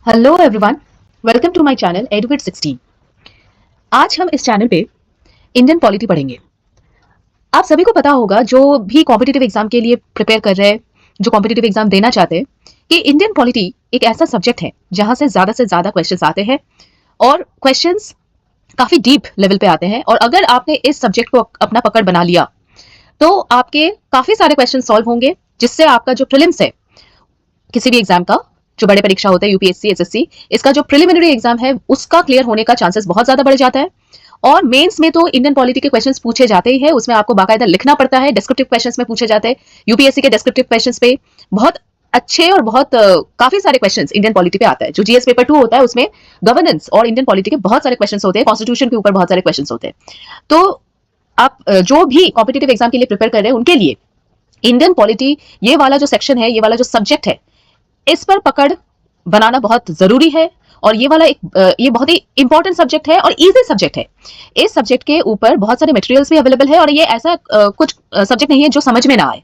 Hello everyone, welcome to my channel educate 16। आज हम इस चैनल पे इंडियन पॉलिटी पढ़ेंगे। आप सभी को पता होगा, जो भी कॉम्पिटिटिव एग्जाम के लिए प्रिपेयर कर रहे हैं, जो कॉम्पिटिटिव एग्जाम देना चाहते हैं, कि इंडियन पॉलिटी एक ऐसा सब्जेक्ट है जहां से ज्यादा क्वेश्चंस आते हैं और क्वेश्चंस काफी डीप लेवल पे आते हैं। और अगर आपने इस सब्जेक्ट को अपना पकड़ बना लिया तो आपके काफी सारे क्वेश्चन सॉल्व होंगे, जिससे आपका जो प्रीलिम्स है किसी भी एग्जाम का, जो बड़े परीक्षा होते हैं यूपीएससी एसएससी, इसका जो प्रिलिमिनरी एग्जाम है उसका क्लियर होने का चांसेस बहुत ज्यादा बढ़ जाता है। और मेंस में तो इंडियन पॉलिटी के क्वेश्चंस पूछे जाते ही है, उसमें आपको बाकायदा लिखना पड़ता है, डिस्क्रिप्टिव क्वेश्चंस में पूछे जाते हैं। यूपीएससी के डिस्क्रिप्टिव क्वेश्चंस पे बहुत अच्छे और बहुत काफी सारे क्वेश्चंस इंडियन पॉलिटी पे आता है। जो जीएस पेपर 2 होता है उसमें गवर्नेंस और इंडियन पॉलिटी के बहुत सारे क्वेश्चंस होते हैं, कॉन्स्टिट्यूशन के ऊपर बहुत सारे क्वेश्चंस होते हैं। तो आप जो भी कॉम्पिटिटिव एग्जाम के लिए प्रिपेयर कर रहे हैं उनके लिए इंडियन पॉलिटी, ये वाला जो सेक्शन है, ये वाला जो सब्जेक्ट है, इस पर पकड़ बनाना बहुत जरूरी है। और ये वाला ये बहुत ही इंपॉर्टेंट सब्जेक्ट है और इजी सब्जेक्ट है। इस सब्जेक्ट के ऊपर बहुत सारे मटेरियल्स भी अवेलेबल है और ये ऐसा कुछ सब्जेक्ट नहीं है जो समझ में ना आए।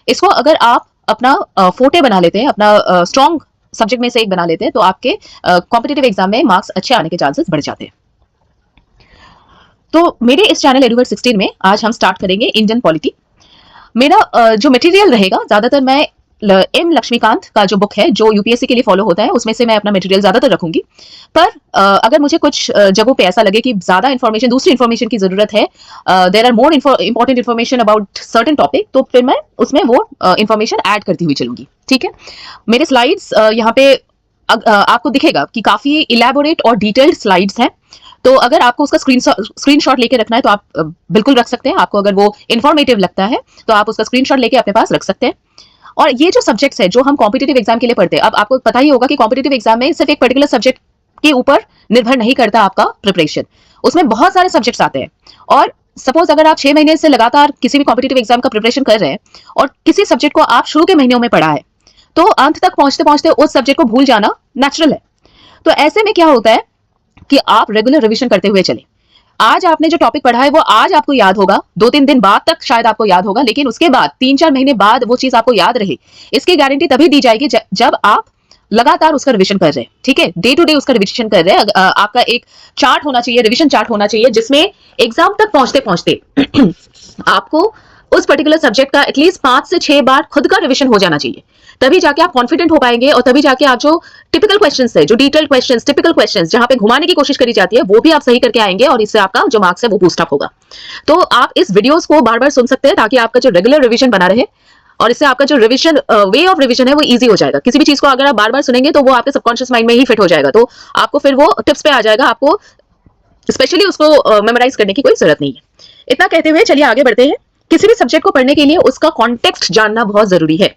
इसको अगर आप अपना फोटे बना लेते हैं, अपना स्ट्रॉन्ग सब्जेक्ट में से एक बना लेते हैं, तो आपके कॉम्पिटिटिव एग्जाम में मार्क्स अच्छे आने के चांसेस बढ़ जाते हैं। तो मेरे इस चैनल एडुकेट 16 में आज हम स्टार्ट करेंगे इंडियन पॉलिटी। मेरा जो मटेरियल रहेगा, ज्यादातर मैं एम लक्ष्मीकांत का जो बुक है, जो यूपीएससी के लिए फॉलो होता है, उसमें से मैं अपना मटेरियल ज्यादातर रखूंगी। पर अगर मुझे कुछ जगहों पे ऐसा लगे कि ज्यादा इन्फॉर्मेशन, दूसरी इन्फॉर्मेशन की जरूरत है, there are more important information about certain topic, तो फिर मैं उसमें वो इन्फॉर्मेशन ऐड करती हुई चलूंगी। ठीक है, मेरे स्लाइड्स यहाँ पे आपको दिखेगा कि काफी इलेबोरेट और डिटेल्ड स्लाइड्स हैं। तो अगर आपको उसका स्क्रीनशॉट लेके रखना है तो आप बिल्कुल रख सकते हैं। आपको अगर वो इन्फॉर्मेटिव लगता है तो आप उसका स्क्रीनशॉट लेके अपने पास रख सकते हैं। और ये जो सब्जेक्ट्स है जो हम कॉम्पिटिटिव एग्जाम के लिए पढ़ते हैं, अब आपको पता ही होगा कि कॉम्पिटिटिव एग्जाम में सिर्फ एक पर्टिकुलर सब्जेक्ट के ऊपर निर्भर नहीं करता आपका प्रिपरेशन, उसमें बहुत सारे सब्जेक्ट्स आते हैं। और सपोज अगर आप 6 महीने से लगातार किसी भी कॉम्पिटिटिव एग्जाम का प्रिपरेशन कर रहे हैं और किसी सब्जेक्ट को आप शुरू के महीनों में पढ़ा है, तो अंत तक पहुंचते पहुंचते उस सब्जेक्ट को भूल जाना नेचुरल है। तो ऐसे में क्या होता है कि आप रेगुलर रिवीजन करते हुए चलें। आज आपने जो टॉपिक पढ़ा है वो आज आपको याद होगा, 2-3 दिन बाद तक शायद आपको याद होगा, लेकिन उसके बाद 3-4 महीने बाद वो चीज आपको याद रहे, इसकी गारंटी तभी दी जाएगी जब आप लगातार उसका रिवीजन कर रहे हैं। ठीक है, डे टू डे उसका रिवीजन कर रहे हैं। आपका एक चार्ट होना चाहिए, रिवीजन चार्ट होना चाहिए, जिसमें एग्जाम तक पहुंचते पहुंचते आपको उस पर्टिकुलर सब्जेक्ट का एटलीस्ट 5 से 6 बार खुद का रिवीजन हो जाना चाहिए। तभी जाके आप कॉन्फिडेंट हो पाएंगे और तभी जाके आप जो टिपिकल क्वेश्चंस है, जो डिटेल्ड क्वेश्चंस, टिपिकल क्वेश्चंस जहां पे घुमाने की कोशिश करी जाती है, वो भी आप सही करके आएंगे और इससे आपका जो मार्क्स है वो बूस्ट अप होगा। तो आप इस वीडियोस को बार बार सुन सकते हैं ताकि आपका जो रेगुलर रिवीजन बना रहे और इससे आपका जो रिवीजन वे ऑफ रिवीजन है वो इजी हो जाएगा। किसी भी चीज को अगर आप बार बार सुनेंगे तो वो आपके सबकॉन्शियस माइंड में ही फिट हो जाएगा, तो आपको फिर वो टिप्स पे आ जाएगा, आपको स्पेशली उसको मेमोराइज करने की कोई जरूरत नहीं है। इतना कहते हुए चलिए आगे बढ़ते हैं। किसी भी सब्जेक्ट को पढ़ने के लिए उसका कॉन्टेक्स्ट जानना बहुत जरूरी है।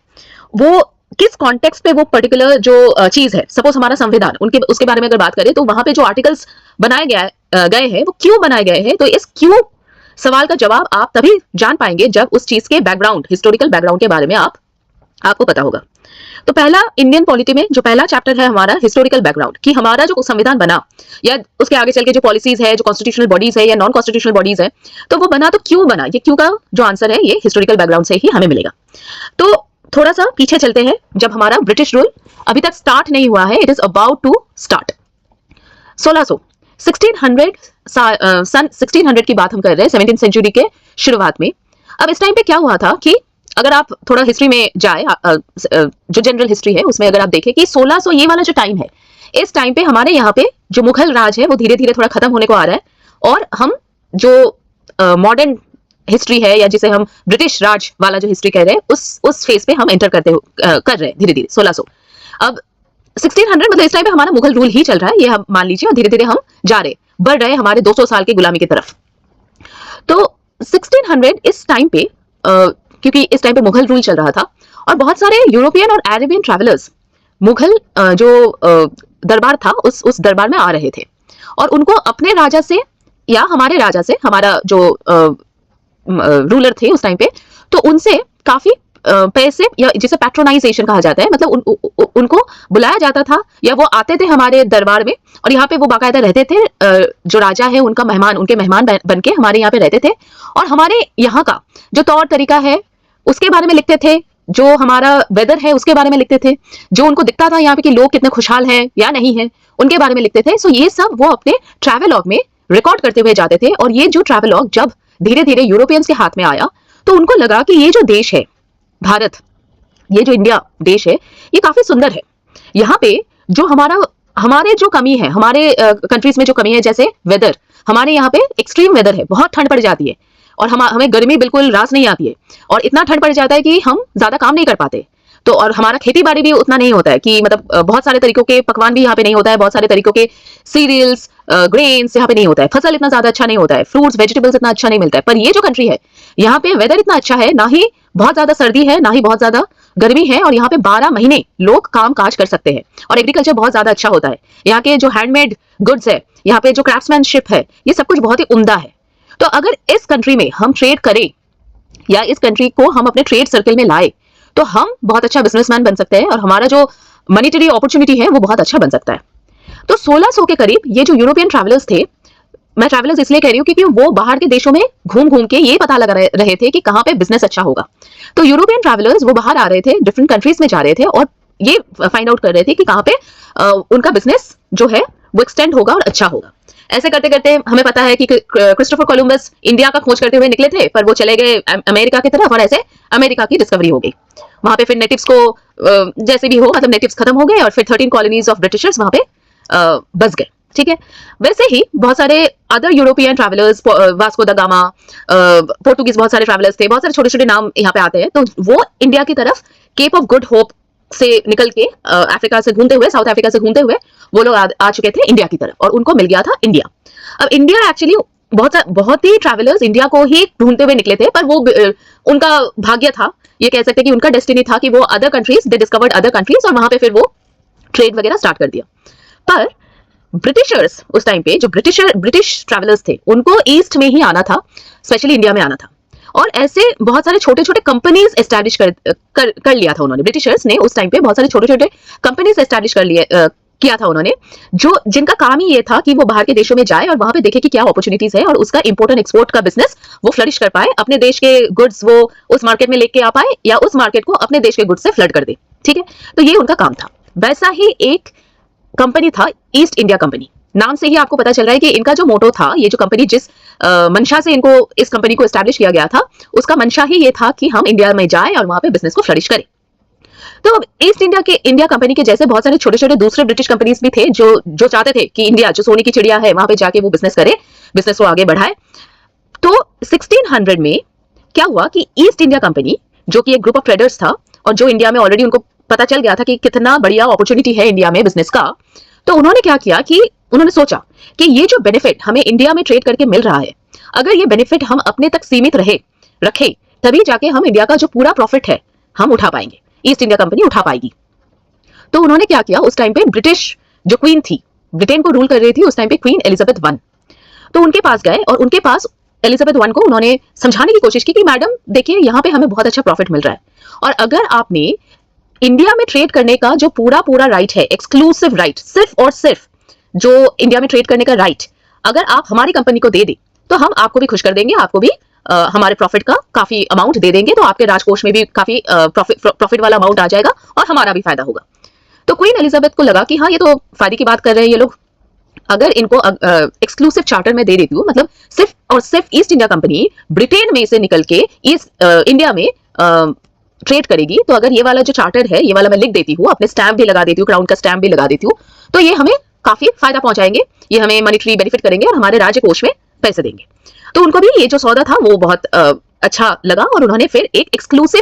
वो किस कॉन्टेक्स्ट पे वो पर्टिकुलर जो चीज है, सपोज हमारा संविधान, उनके उसके बारे में अगर बात करें तो वहां पे जो आर्टिकल्स बनाए गए हैं वो क्यों बनाए गए हैं, तो इस क्यों सवाल का जवाब आप तभी जान पाएंगे जब उस चीज के बैकग्राउंड, हिस्टोरिकल बैकग्राउंड के बारे में आपको पता होगा। तो पहला इंडियन पॉलिटी में जो पहला चैप्टर है हमारा हिस्टोरिकल बैकग्राउंड, कि हमारा जो संविधान बना या उसके आगे चल के जो पॉलिसीज है, जो कॉन्स्टिट्यूशनल बॉडीज है या नॉन कॉन्स्टिट्यूशनल बॉडीज है, तो वो बना तो क्यों बना, ये क्यों का जो आंसर है ये हिस्टोरिकल बैकग्राउंड से ही हमें मिलेगा। तो थोड़ा सा पीछे चलते हैं, जब हमारा ब्रिटिश रूल अभी तक स्टार्ट नहीं हुआ है, it is about to start. 1600 सन 1600 की बात हम कर रहे हैं, 17th सेंचुरी के शुरुआत में। अब इस टाइम पे क्या हुआ था कि अगर आप थोड़ा हिस्ट्री में जाए, जो जनरल हिस्ट्री है उसमें अगर आप देखें कि 1600 ये वाला जो टाइम है, इस टाइम पे हमारे यहाँ पे जो मुगल राज है वो धीरे धीरे थोड़ा खत्म होने को आ रहा है और हम जो मॉडर्न हिस्ट्री है या जिसे हम ब्रिटिश राज वाला जो हिस्ट्री कह रहे हैं उस फेज पे हम एंटर कर रहे हैं धीरे धीरे 1600। अब 1600 मतलब इस टाइम पे हमारा मुगल रूल ही चल रहा है, ये हम मान लीजिए, और धीरे धीरे हम जा रहे बढ़ रहे हमारे 200 साल की गुलामी की तरफ। तो 1600 इस टाइम पे क्योंकि इस टाइम पे मुगल रूल चल रहा था और बहुत सारे यूरोपियन और अरेबियन ट्रैवलर्स मुगल जो दरबार था उस दरबार में आ रहे थे और उनको अपने राजा से या हमारे राजा से, हमारा जो रूलर थे उस टाइम पे, तो उनसे काफी पैसे या जिसे पैट्रोनाइजेशन कहा जाता है, मतलब उनको बुलाया जाता था या वो आते थे हमारे दरबार में और यहाँ पे वो बाकायदा रहते थे। जो राजा है उनका मेहमान, उनके मेहमान बन के हमारे यहाँ पे रहते थे और हमारे यहाँ का जो तौर तरीका है उसके बारे में लिखते थे, जो हमारा वेदर है उसके बारे में लिखते थे, जो उनको दिखता था यहाँ पे कि लोग कितने खुशहाल हैं या नहीं है उनके बारे में लिखते थे। सो ये सब वो अपने ट्रैवलॉग में रिकॉर्ड करते हुए जाते थे। और ये जो ट्रैवलॉग जब धीरे धीरे यूरोपियंस के हाथ में आया तो उनको लगा कि ये जो देश है भारत, ये जो इंडिया देश है, ये काफी सुंदर है। यहाँ पे जो हमारे जो कमी है, हमारे कंट्रीज में जो कमी है, जैसे वेदर, हमारे यहाँ पे एक्सट्रीम वेदर है, बहुत ठंड पड़ जाती है और हमें गर्मी बिल्कुल रास नहीं आती है और इतना ठंड पड़ जाता है कि हम ज्यादा काम नहीं कर पाते। तो और हमारा खेती बाड़ी भी उतना नहीं होता है कि मतलब बहुत सारे तरीकों के पकवान भी यहाँ पे नहीं होता है, बहुत सारे तरीकों के सीरियल्स ग्रेन्स यहाँ पे नहीं होता है, फसल इतना ज्यादा अच्छा नहीं होता है, फ्रूट्स वेजिटेबल्स इतना अच्छा नहीं मिलता है। पर ये जो कंट्री है यहाँ पे वेदर इतना अच्छा है, ना ही बहुत ज्यादा सर्दी है ना ही बहुत ज्यादा गर्मी है, और यहाँ पे 12 महीने लोग काम काज कर सकते हैं और एग्रीकल्चर बहुत ज्यादा अच्छा होता है। यहाँ के जो हैंडमेड गुड्स है, यहाँ पे जो क्राफ्ट्समैनशिप है, ये सब कुछ बहुत ही उम्दा है। तो अगर इस कंट्री में हम ट्रेड करें या इस कंट्री को हम अपने ट्रेड सर्कल में लाए तो हम बहुत अच्छा बिजनेसमैन बन सकते हैं और हमारा जो मॉनेटरी अपॉर्चुनिटी है वो बहुत अच्छा बन सकता है। तो 1600 के करीब ये जो यूरोपियन ट्रैवलर्स थे, मैं ट्रैवलर्स इसलिए कह रही हूँ क्योंकि वो बाहर के देशों में घूम घूम के ये पता लगा रहे थे कि कहाँ पे बिजनेस अच्छा होगा। तो यूरोपियन ट्रैवलर्स वो बाहर आ रहे थे, डिफरेंट कंट्रीज में जा रहे थे और ये फाइंड आउट कर रहे थे कि कहाँ पे उनका बिजनेस जो है वो एक्सटेंड होगा और अच्छा होगा। ऐसे करते करते हमें पता है कि क्रिस्टोफर कोलंबस इंडिया का खोज करते हुए निकले थे, पर वो चले गए अमेरिका की तरफ और ऐसे अमेरिका की डिस्कवरी हो गई। वहां पे फिर नेटिव्स को जैसे भी हो, मतलब नेटिव्स खत्म हो गए और फिर 13 कॉलोनीज ऑफ ब्रिटिशर्स वहां पे बस गए। ठीक है, वैसे ही बहुत सारे अदर यूरोपियन ट्रैवलर्स, वास्को दा गामा, पोर्टुगीज बहुत सारे ट्रैवलर्स थे, बहुत सारे छोटे छोटे नाम यहाँ पे आते हैं। तो वो इंडिया की तरफ केप ऑफ गुड होप से निकल के अफ्रीका से घूमते हुए, साउथ अफ्रीका से घूमते हुए वो लोग आ चुके थे इंडिया की तरफ और उनको मिल गया था इंडिया। अब इंडिया एक्चुअली बहुत ही ट्रैवलर्स इंडिया को ही ढूंढते हुए निकले थे, पर वो उनका भाग्य था, ये कह सकते हैं कि उनका डेस्टिनी था कि वो अदर कंट्रीज, दे डिस्कवर्ड अदर कंट्रीज और वहां पे फिर वो ट्रेड वगैरह स्टार्ट कर दिया। पर ब्रिटिशर्स उस टाइम पे जो ब्रिटिश ट्रैवलर्स थे उनको ईस्ट में ही आना था, स्पेशली इंडिया में आना था और ऐसे बहुत सारे छोटे छोटे कंपनीज एस्टैब्लिश कर लिया था उन्होंने। ब्रिटिशर्स ने उस टाइम पे बहुत सारे छोटे छोटे कंपनीज एस्टैब्लिश किया था उन्होंने, जो जिनका काम ही ये था कि वो बाहर के देशों में जाए और वहां पे देखे कि क्या अपॉर्चुनिटीज है और उसका इंपोर्ट एंड एक्सपोर्ट का बिजनेस वो फ्लरिश कर पाए, अपने देश के गुड्स वो उस मार्केट में लेके आ पाए या उस मार्केट को अपने देश के गुड्स से फ्लड कर दे। ठीक है, तो ये उनका काम था। वैसा ही एक कंपनी था ईस्ट इंडिया कंपनी। नाम से ही आपको पता चल रहा है कि इनका जो मोटो था, ये जो कंपनी जिस मंशा से इनको इस कंपनी को एस्टैब्लिश किया गया था, उसका मंशा ही ये था कि हम इंडिया में जाएं और वहां पे बिजनेस को फ्लरिश करें। तो ईस्ट इंडिया कंपनी के जैसे बहुत सारे छोटे छोटे दूसरे ब्रिटिश कंपनीज भी थे जो चाहते थे कि इंडिया जो सोने की चिड़िया है वहां पे जाके वो बिजनेस करे, बिजनेस को आगे बढ़ाए। तो 1600 में क्या हुआ कि ईस्ट इंडिया कंपनी, जो कि एक ग्रुप ऑफ ट्रेडर्स था और जो इंडिया में ऑलरेडी उनको पता चल गया था कि कितना बढ़िया अपॉर्चुनिटी है इंडिया में बिजनेस का, तो उन्होंने क्या किया कि उन्होंने सोचा कि ये जो बेनिफिट हमें इंडिया में ट्रेड करके मिल रहा है, अगर ये बेनिफिट हम अपने तक सीमित रखे तभी जाके हम इंडिया का जो पूरा प्रॉफिट है हम उठा पाएंगे, ईस्ट इंडिया कंपनी उठा पाएगी। तो उन्होंने क्या किया, उस टाइम पे ब्रिटिश जो क्वीन थी, ब्रिटेन को रूल कर रही थी उस टाइम पे क्वीन एलिजाबेथ वन, तो उनके पास गए और उनके पास एलिजाबेथ वन को उन्होंने समझाने की कोशिश की कि मैडम देखिए यहाँ पे हमें बहुत अच्छा प्रॉफिट मिल रहा है और अगर आपने इंडिया में ट्रेड करने का जो पूरा राइट है, एक्सक्लूसिव राइट, सिर्फ और सिर्फ जो इंडिया में ट्रेड करने का राइट अगर आप हमारी कंपनी को दे दे तो हम आपको भी खुश कर देंगे, आपको भी हमारे प्रॉफिट का काफी अमाउंट दे देंगे, तो आपके राजकोष में भी काफी प्रॉफिट वाला अमाउंट आ जाएगा और हमारा भी फायदा होगा। तो क्वीन एलिजाबेथ को लगा कि हाँ ये तो फायदे की बात कर रहे हैं ये लोग, अगर इनको एक्सक्लूसिव चार्टर में दे देती हूँ, मतलब सिर्फ और सिर्फ ईस्ट इंडिया कंपनी ब्रिटेन में से निकल के इंडिया में ट्रेड करेगी, तो अगर ये वाला जो चार्टर है ये वाला मैं लिख देती हूँ, अपने स्टैंप भी लगा देती हूँ, क्राउन का स्टैंप भी लगा देती हूँ, तो ये हमें काफी फायदा पहुंचाएंगे, ये हमें मॉनेटरी बेनिफिट करेंगे और हमारे राज्य कोष में पैसे देंगे। तो उनको भी ये जो सौदा था वो बहुत अच्छा लगा और उन्होंने फिर एक exclusive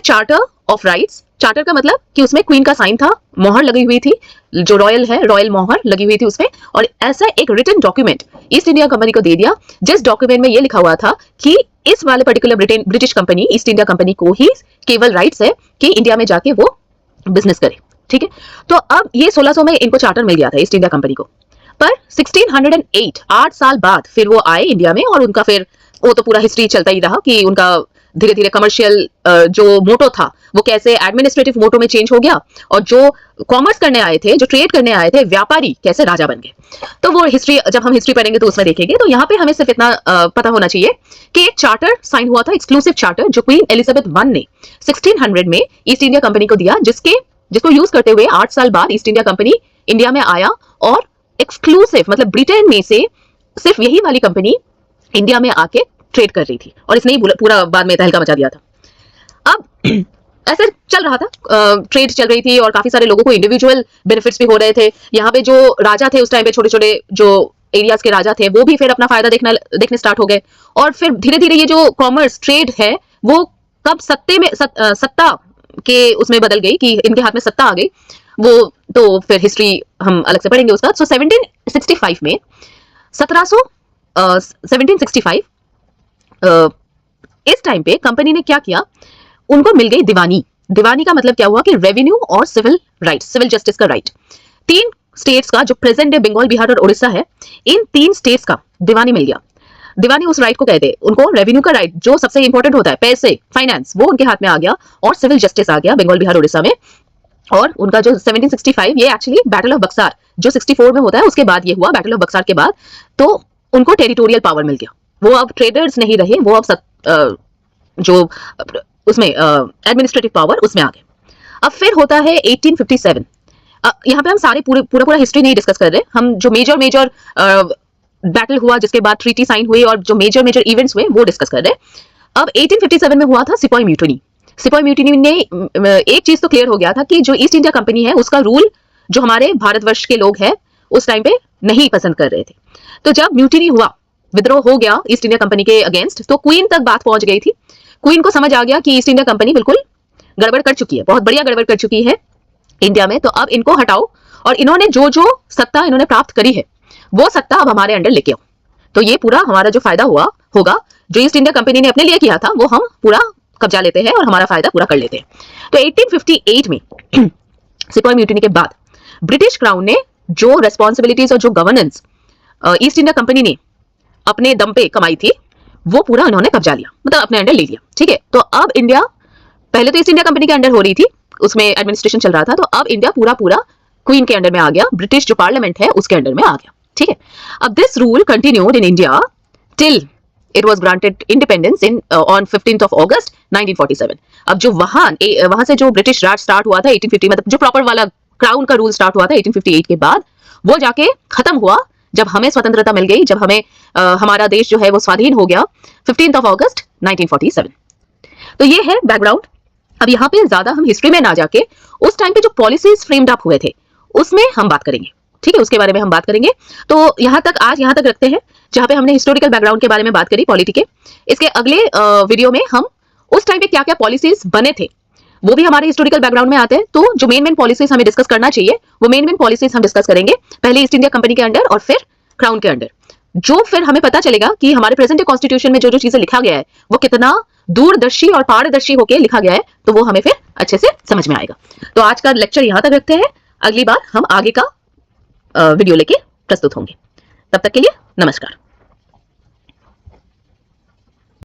charter of rights, charter का मतलब कि उसमें क्वीन का साइन था, मोहर लगी हुई थी, जो रॉयल मोहर लगी हुई थी उसमें, और ऐसा एक written document East India company को दे दिया जिस डॉक्यूमेंट में ये लिखा हुआ था कि इस वाले particular British company, east India company को ही केवल राइट्स है कि इंडिया में जाके वो बिजनेस करे। ठीक है, तो अब ये 1600 में इनको चार्टर मिल गया था ईस्ट इंडिया कंपनी को, पर 1608 8 साल बाद फिर वो आए इंडिया में और उनका फिर वो तो पूरा हिस्ट्री चलता ही रहा कि उनका धीरे धीरे कमर्शियल जो मोटो था वो कैसे एडमिनिस्ट्रेटिव मोटो में चेंज हो गया, और जो कॉमर्स करने आए थे, जो ट्रेड करने आए थे, व्यापारी कैसे राजा बन गए। तो वो हिस्ट्री जब हम हिस्ट्री पढ़ेंगे तो उसमें देखेंगे। तो यहाँ पे हमें सिर्फ इतना पता होना चाहिए कि एक चार्टर साइन हुआ था, एक्सक्लूसिव चार्टर, जो क्वीन एलिजाबेथ वन ने 1600 में ईस्ट इंडिया कंपनी को दिया, जिसको यूज करते हुए 8 साल बाद ईस्ट इंडिया कंपनी इंडिया में आया, और एक्सक्लूसिव मतलब ब्रिटेन में से सिर्फ यही वाली कंपनी इंडिया में आके ट्रेड कर रही थी, और इसने ही पूरा बाद में तहलका मचा दिया था। अब ऐसे चल रहा था, ट्रेड चल रही थी और काफी सारे लोगों को इंडिविजुअल बेनिफिट्स भी हो रहे थे। यहाँ पे जो राजा थे उस टाइम पे, छोटे छोटे जो एरियाज के राजा थे, वो भी फिर अपना फायदा देखने स्टार्ट हो गए। और फिर धीरे धीरे ये जो कॉमर्स ट्रेड है वो कब सत्ता के उसमें बदल गई कि इनके हाथ में सत्ता आ गई, वो तो फिर हिस्ट्री हम अलग से पढ़ेंगे उसका। सो 1765 में 1765 इस टाइम पे कंपनी ने क्या किया, उनको मिल गई दीवानी। दीवानी का मतलब क्या हुआ कि रेवेन्यू और सिविल राइट, सिविल जस्टिस का राइट। 3 स्टेट्स का, जो प्रेजेंट डे बंगाल, बिहार और उड़ीसा है, इन 3 स्टेट्स का दीवानी मिल गया। दीवानी उस राइट को कहते हैं, उनको रेवेन्यू का राइट जो सबसे इंपॉर्टेंट होता है, पैसे, फाइनेंस, वो उनके हाथ में आ गया, और सिविल जस्टिस आ गया बंगाल, बिहार, उड़ीसा में। और उनका जो 1765, ये एक्चुअली बैटल ऑफ बक्सार जो 64 में होता है, उसके बाद ये हुआ, बैटल ऑफ बक्सार के बाद। तो उनको टेरिटोरियल पावर मिल गया, वो अब ट्रेडर्स नहीं रहे, वो अब जो उसमें एडमिनिस्ट्रेटिव पावर उसमें आ गए। अब फिर होता है 1857। यहाँ पे हम सारे पूरा हिस्ट्री नहीं डिस्कस कर रहे, हम जो मेजर बैटल हुआ, जिसके बाद ट्रीटी साइन हुई, और जो मेजर इवेंट्स हुए वो डिस्कस कर रहे। अब 1857 में हुआ था सिपॉय म्यूटिनी। सिपॉय म्यूटिनी ने एक चीज तो क्लियर हो गया था कि जो ईस्ट इंडिया कंपनी है उसका रूल जो हमारे भारतवर्ष के लोग हैं उस टाइम पे नहीं पसंद कर रहे थे। तो जब म्यूटिनी हुआ, विद्रोह हो गया ईस्ट इंडिया कंपनी के अगेंस्ट, तो क्वीन तक बात पहुंच गई थी। क्वीन को समझ आ गया कि ईस्ट इंडिया कंपनी बिल्कुल गड़बड़ कर चुकी है, बहुत बढ़िया गड़बड़ कर चुकी है इंडिया में, तो अब इनको हटाओ, और इन्होंने जो सत्ता इन्होंने प्राप्त करी है वो सत्ता अब हमारे अंडर लेके आओ। तो ये पूरा हमारा जो फायदा होगा, जो ईस्ट इंडिया कंपनी ने अपने लिए किया था, वो हम पूरा कब्जा लेते हैं और हमारा फायदा पूरा कर लेते हैं। तो 1858 में सिपॉय म्यूटिनी के बाद ब्रिटिश क्राउन ने जो रेस्पॉन्सिबिलिटीज और जो गवर्नेंस ईस्ट इंडिया कंपनी ने अपने दम पे कमाई थी, वो पूरा उन्होंने कब्जा लिया, मतलब अपने अंडर ले लिया। ठीक है, तो अब इंडिया, पहले तो ईस्ट इंडिया कंपनी के अंडर हो रही थी, उसमें एडमिनिस्ट्रेशन चल रहा था, तो अब इंडिया पूरा क्वीन के अंडर में आ गया, ब्रिटिश जो पार्लियामेंट है उसके अंडर में आ गया। ठीक है, अब this rule continued in India till it was granted independence on 15th of August 1947। अब जो वहां से जो ब्रिटिश राज स्टार्ट हुआ था 1850, मतलब जो प्रॉपर वाला क्राउन का रूल स्टार्ट हुआ था 1858 के बाद, वो जाके खत्म हुआ जब हमें स्वतंत्रता मिल गई, जब हमें हमारा देश जो है वो स्वाधीन हो गया 15th of August 1947। तो ये है बैकग्राउंड। अब यहाँ पे ज्यादा हम हिस्ट्री में ना जाके उस टाइम पे जो पॉलिसीज फ्रेम्ड अप हुए थे उसमें हम बात करेंगे। ठीक है, उसके बारे में हम बात करेंगे। तो आज यहाँ तक रखते हैं, जहाँ पे हमने हिस्टोरिकल बैकग्राउंड के बारे में बात करी, पॉलिटी के। इसके अगले वीडियो में हम उस टाइम पे क्या क्या पॉलिसीज बने थे वो भी हमारे हिस्टोरिकल बैकग्राउंड में आते हैं। तो जो मेन पॉलिसीज हमें डिस्कस करना चाहिए वो मेन पॉलिसीज हम डिस्कस करेंगे, पहले ईस्ट इंडिया कंपनी के अंडर और फिर क्राउन के अंडर। जो फिर हमें पता चलेगा कि हमारे प्रेजेंट कॉन्स्टिट्यूशन में जो चीजें लिखा गया है वो कितना दूरदर्शी और पारदर्शी होकर लिखा गया है, तो वो हमें फिर अच्छे से समझ में आएगा। तो आज का लेक्चर यहाँ तक रखते हैं, अगली बार हम आगे का वीडियो लेके प्रस्तुत होंगे। तब तक के लिए नमस्कार।